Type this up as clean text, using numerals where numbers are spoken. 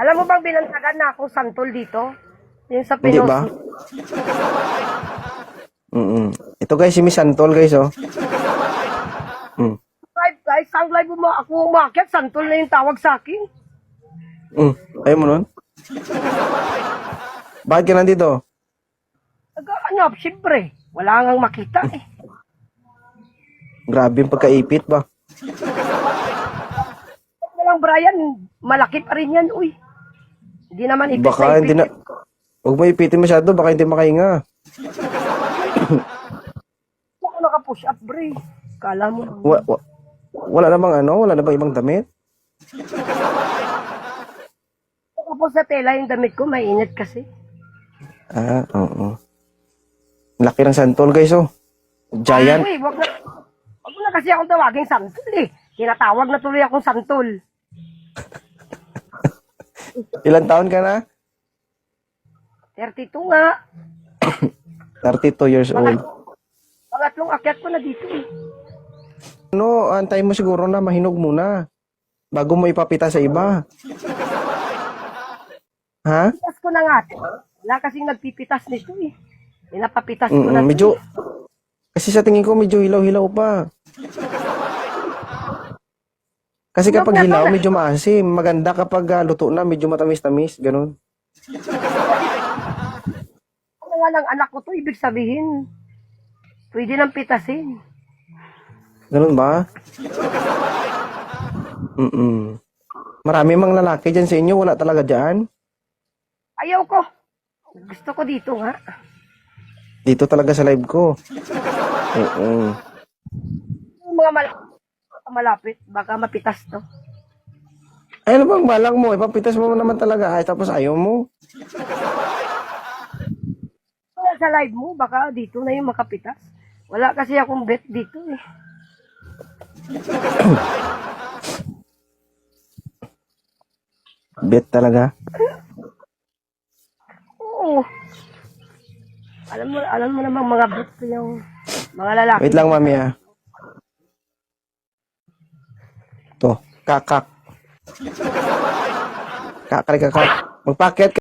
Alam mo bang binantagan na akong santol dito? Yung sa Hindi ba? Pinos. Ito guys, si Miss Santol guys, oh. Mm. Live guys, ang live mo ako umakyat, santol na yung tawag sa akin. Ayaw mo nun? Bakit ka nandito? Nag-ano, siyempre. Wala ngang makita eh. Grabe yung pagkaipit ba? Walang Brian, malaki pa rin yan, uy. Hindi naman ipit Baka hindi na... Huwag mo ipitin masyado, baka hindi makahinga. Hindi ako naka-push up, bre. Kala mo. Wala namang ano? Wala namang ibang damit? Tapos sa tela yung damit ko, mainit kasi. Oo. Laki ng santol guys, oh. Giant. Uy, wag mo na kasi akong tawaging santol eh. Tinatawag na tuloy akong santol. Ilan taon ka na? 32 nga. 32 years old. Pangatlong akyat ko na dito eh. Ano, antayin mo siguro na mahinog muna. Bago mo ipapita sa iba. Ha? Pitas ko na nga. Wala kasing nagpipitas nito eh. Pinapapitas ko na. Medyo... Kasi sa tingin ko medyo hilaw-hilaw pa. Kasi kapag hilaw, medyo maasim. Maganda kapag luto na, medyo matamis-tamis. Ganun. Ano nga ng anak ko to, ibig sabihin, pwede nang pitasin. Ganun ba? Marami mang lalaki dyan sa inyo. Wala talaga dyan. Ayaw ko. Gusto ko dito nga. Dito talaga sa live ko. Yung mga malapit, baka mapitas to. Ay, ano bang balak mo? Ipapitas mo naman talaga. Ay, tapos ayaw mo. Sa live mo, baka dito na yung makapitas. Wala kasi akong bet dito eh. Bet talaga? Oo. Alam mo namang mga bet ko yung mga lalaki. Wait lang, mami, ah. To, kakak. Kakak. Magpakit ka.